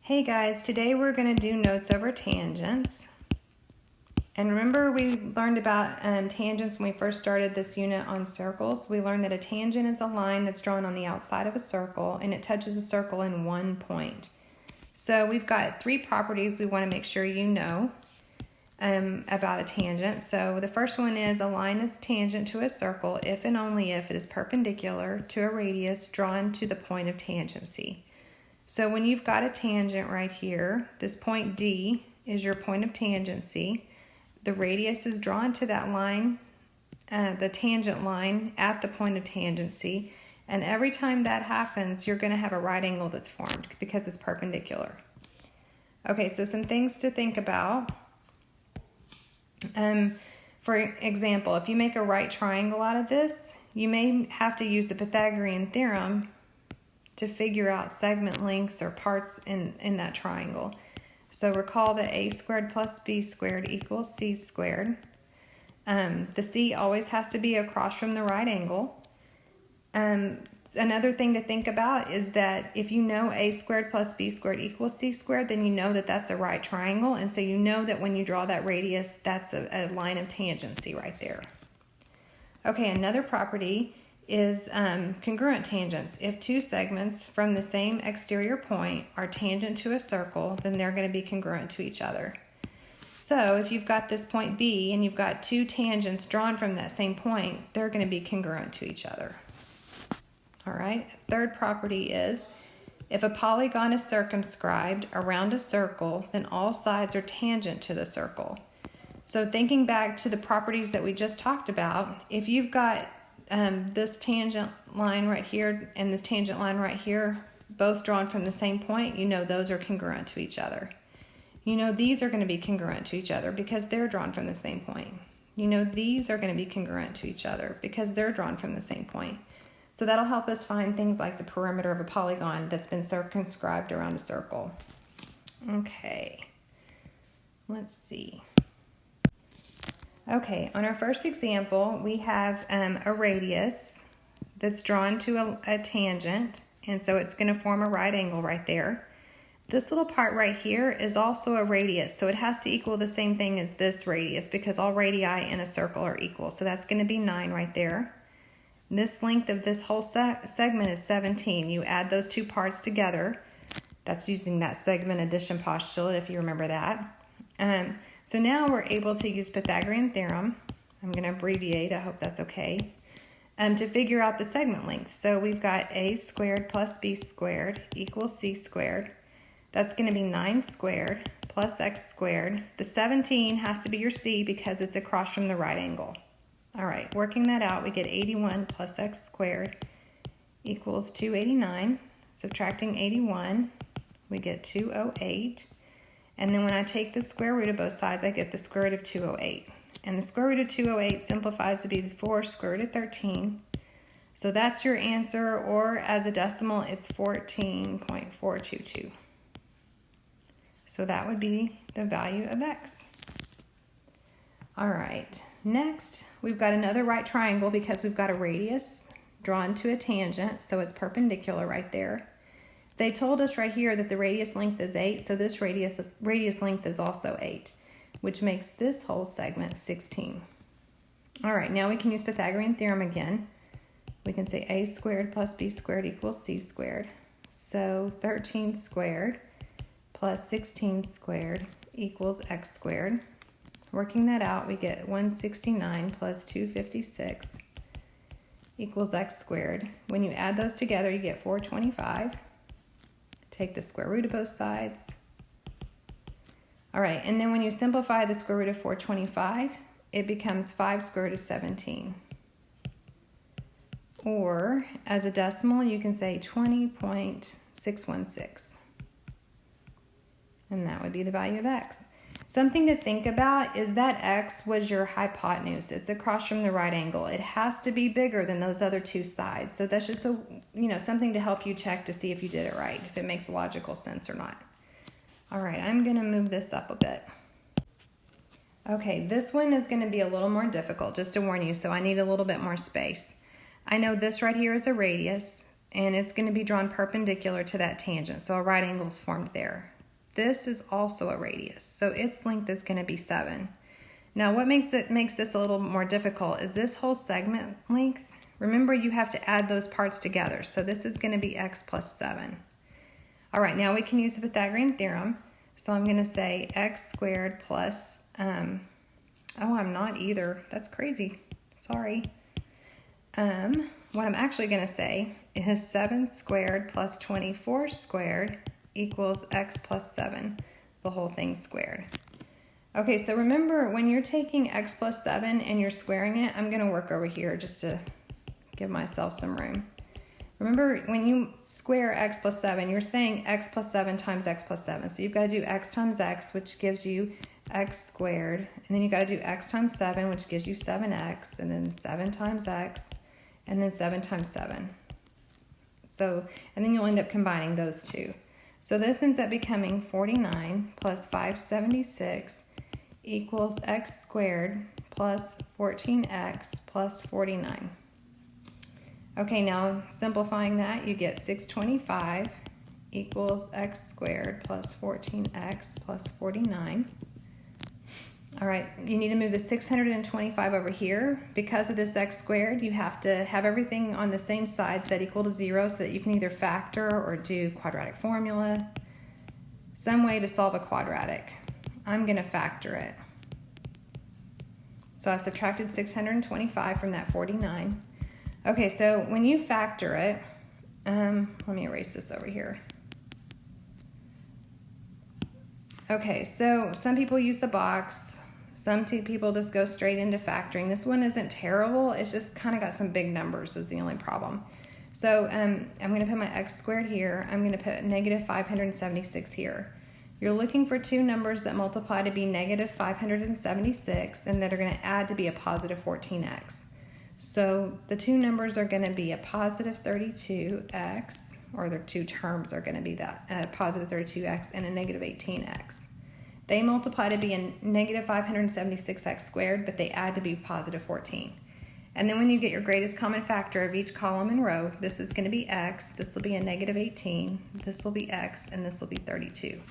Hey guys, today we're going to do notes over tangents. And remember we learned about tangents when we first started this unit on circles. We learned that a tangent is a line that's drawn on the outside of a circle and it touches a circle in one point. So we've got three properties we want to make sure you know about a tangent. So the first one is a line is tangent to a circle if and only if it is perpendicular to a radius drawn to the point of tangency. So when you've got a tangent right here, this point D is your point of tangency. The radius is drawn to that line, the tangent line at the point of tangency. And every time that happens, you're going to have a right angle that's formed because it's perpendicular. Okay, so some things to think about. For example, if you make a right triangle out of this, you may have to use the Pythagorean theorem to figure out segment lengths or parts in that triangle. So recall that a squared plus b squared equals c squared. The c always has to be across from the right angle. Another thing to think about is that if you know a squared plus b squared equals c squared, then you know that that's a right triangle, and so you know that when you draw that radius, that's a line of tangency right there. Okay, another property is congruent tangents. If two segments from the same exterior point are tangent to a circle, then they're going to be congruent to each other. So if you've got this point B and you've got two tangents drawn from that same point, they're going to be congruent to each other. All right, third property is if a polygon is circumscribed around a circle, then all sides are tangent to the circle. So thinking back to the properties that we just talked about, if you've got this tangent line right here and this tangent line right here, both drawn from the same point, you know those are congruent to each other. You know these are going to be congruent to each other because they're drawn from the same point. You know these are going to be congruent to each other because they're drawn from the same point. So that'll help us find things like the perimeter of a polygon that's been circumscribed around a circle. Okay, let's see. Okay, on our first example, we have a radius that's drawn to a tangent, and so it's going to form a right angle right there. This little part right here is also a radius, so it has to equal the same thing as this radius because all radii in a circle are equal, so that's going to be 9 right there. This length of this whole segment is 17. You add those two parts together. That's using that segment addition postulate, if you remember that. So now we're able to use Pythagorean theorem. I'm going to abbreviate, I hope that's okay, to figure out the segment length. So we've got a squared plus b squared equals c squared. That's going to be 9 squared plus x squared. The 17 has to be your c because it's across from the right angle. All right, working that out, we get 81 plus x squared equals 289. Subtracting 81, we get 208. And then when I take the square root of both sides, I get the square root of 208. And the square root of 208 simplifies to be 4 square root of 13. So that's your answer, or as a decimal, it's 14.422. So that would be the value of x. All right, next we've got another right triangle because we've got a radius drawn to a tangent, so it's perpendicular right there. They told us right here that the radius length is 8, so this radius length is also 8, which makes this whole segment 16. All right, now we can use Pythagorean theorem again. We can say a squared plus b squared equals c squared. So 13 squared plus 16 squared equals x squared. Working that out, we get 169 plus 256 equals x squared. When you add those together, you get 425. Take the square root of both sides. All right, and then when you simplify the square root of 425, it becomes 5 square root of 17. Or, as a decimal, you can say 20.616. And that would be the value of x. Something to think about is that x was your hypotenuse. It's across from the right angle. It has to be bigger than those other two sides. So that's just something to help you check to see if you did it right, if it makes logical sense or not. All right, I'm going to move this up a bit. Okay, this one is going to be a little more difficult, just to warn you, so I need a little bit more space. I know this right here is a radius, and it's going to be drawn perpendicular to that tangent. So a right angle is formed there. This is also a radius, so its length is going to be 7. Now what makes this a little more difficult is this whole segment length. Remember, you have to add those parts together. So this is going to be x plus 7. All right, now we can use the Pythagorean theorem. So I'm going to say x squared plus, oh, I'm not either. That's crazy. Sorry. What I'm actually going to say is 7 squared plus 24 squared equals x plus 7, the whole thing squared. Okay, so remember, when you're taking x plus 7 and you're squaring it, I'm going to work over here just to give myself some room. Remember, when you square x plus 7, you're saying x plus 7 times x plus 7. So you've got to do x times x, which gives you x squared. And then you've got to do x times 7, which gives you 7x. And then 7 times x. And then 7 times 7. So, and then you'll end up combining those two. So this ends up becoming 49 plus 576 equals x squared plus 14x plus 49. Okay, now simplifying that, you get 625 equals x squared plus 14x plus 49. All right, you need to move the 625 over here. Because of this x squared, you have to have everything on the same side set equal to 0 so that you can either factor or do quadratic formula. Some way to solve a quadratic. I'm going to factor it. So I subtracted 625 from that 49. Okay, so when you factor it, let me erase this over here. Okay, so some people use the box. Some people just go straight into factoring. This one isn't terrible. It's just kind of got some big numbers is the only problem. So I'm going to put my x squared here. I'm going to put negative 576 here. You're looking for two numbers that multiply to be negative 576 and that are going to add to be a positive 14x. So the two numbers are going to be a positive 32x, or the two terms are going to be that, a positive 32x and a negative 18x. They multiply to be a negative 576x squared, but they add to be positive 14. And then when you get your greatest common factor of each column and row, this is going to be x, this will be a negative 18, this will be x, and this will be 32.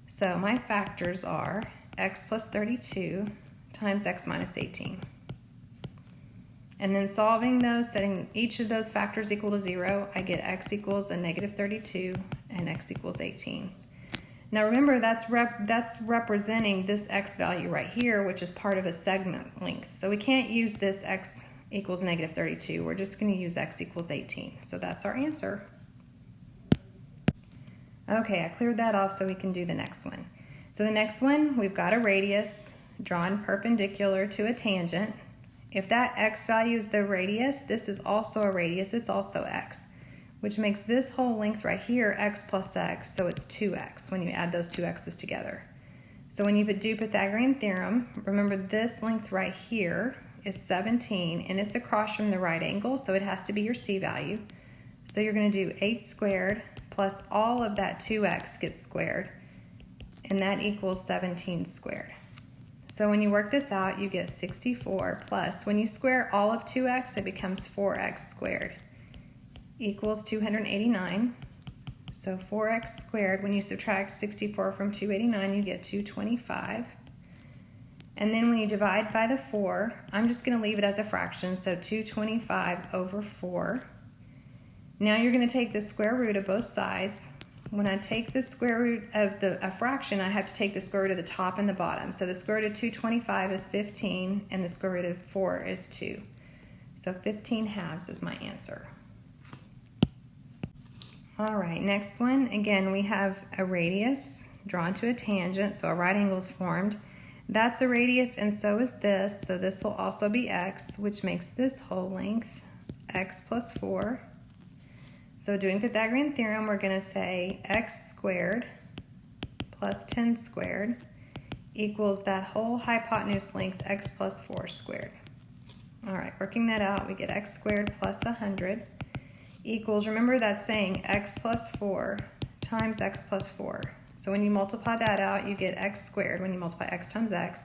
So my factors are x plus 32 times x minus 18. And then solving those, setting each of those factors equal to 0, I get x equals a negative 32 and x equals 18. Now remember, that's representing this x value right here, which is part of a segment length. So we can't use this x equals negative 32. We're just going to use x equals 18. So that's our answer. Okay, I cleared that off so we can do the next one. So the next one, we've got a radius drawn perpendicular to a tangent. If that x value is the radius, this is also a radius, it's also x, which makes this whole length right here x plus x, so it's 2x when you add those two x's together. So when you do Pythagorean theorem, remember this length right here is 17, and it's across from the right angle, so it has to be your c value. So you're going to do 8 squared plus all of that 2x gets squared, and that equals 17 squared. So when you work this out, you get 64 plus, when you square all of 2x, it becomes 4x squared equals 289. So 4x squared, when you subtract 64 from 289, you get 225. And then when you divide by the 4, I'm just going to leave it as a fraction, so 225 over 4. Now you're going to take the square root of both sides. When I take the square root of a fraction, I have to take the square root of the top and the bottom. So the square root of 225 is 15, and the square root of 4 is 2. So 15 halves is my answer. All right, next one. Again, we have a radius drawn to a tangent, so a right angle is formed. That's a radius, and so is this. So this will also be x, which makes this whole length x plus 4. So doing Pythagorean theorem, we're going to say x squared plus 10 squared equals that whole hypotenuse length x plus 4 squared. All right, working that out, we get x squared plus 100 equals, remember that's saying x plus 4 times x plus 4. So when you multiply that out, you get x squared. When you multiply x times x,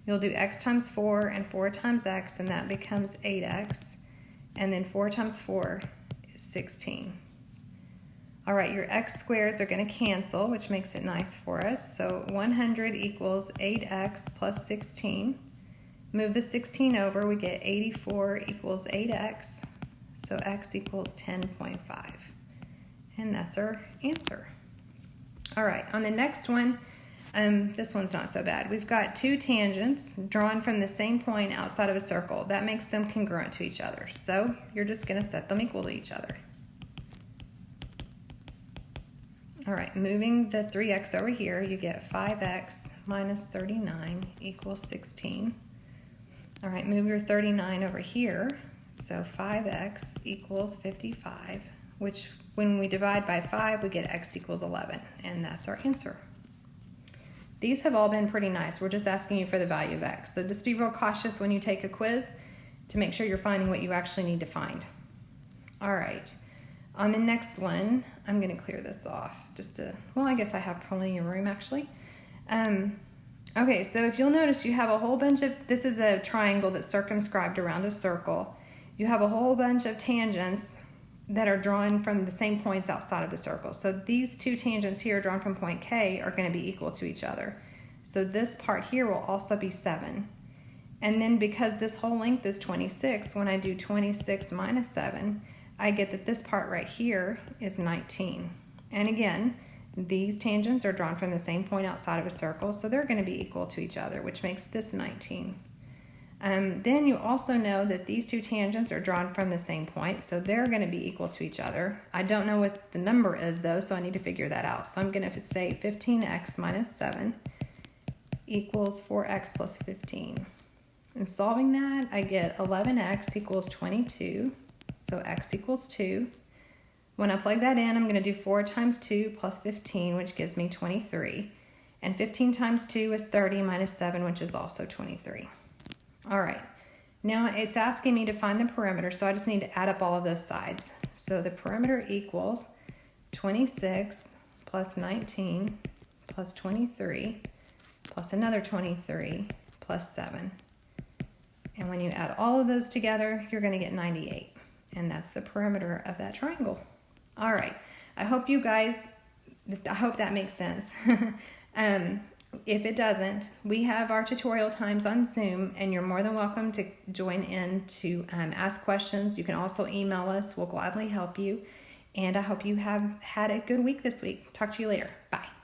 you'll do x times 4 and 4 times x, and that becomes 8x. And then 4 times 4 is 16. All right, your x squareds are going to cancel, which makes it nice for us. So 100 equals 8x plus 16. Move the 16 over, we get 84 equals 8x. So x equals 10.5. And that's our answer. All right, on the next one, this one's not so bad. We've got two tangents drawn from the same point outside of a circle. That makes them congruent to each other. So you're just going to set them equal to each other. All right, moving the 3x over here, you get 5x minus 39 equals 16. All right, move your 39 over here. So 5x equals 55, which when we divide by 5, we get x equals 11, and that's our answer. These have all been pretty nice. We're just asking you for the value of x. So just be real cautious when you take a quiz to make sure you're finding what you actually need to find. All right, on the next one, I'm gonna clear this off well, I guess I have plenty of room actually. Okay, so if you'll notice, you have a whole bunch of, this is a triangle that's circumscribed around a circle. You have a whole bunch of tangents that are drawn from the same points outside of the circle. So these two tangents here drawn from point K are going to be equal to each other. So this part here will also be 7. And then because this whole length is 26, when I do 26 minus 7, I get that this part right here is 19. And again, these tangents are drawn from the same point outside of a circle, so they're going to be equal to each other, which makes this 19. Then you also know that these two tangents are drawn from the same point, so they're going to be equal to each other. I don't know what the number is though, so I need to figure that out. So I'm going to say 15x minus 7 equals 4x plus 15. In solving that, I get 11x equals 22, so x equals 2. When I plug that in, I'm going to do 4 times 2 plus 15, which gives me 23. And 15 times 2 is 30 minus 7, which is also 23. All right, now it's asking me to find the perimeter, so I just need to add up all of those sides. So the perimeter equals 26 plus 19 plus 23 plus another 23 plus 7. And when you add all of those together, you're going to get 98. And that's the perimeter of that triangle. All right, I hope that makes sense. If it doesn't, we have our tutorial times on Zoom, and you're more than welcome to join in to ask questions. You can also email us. We'll gladly help you. And I hope you have had a good week this week. Talk to you later. Bye.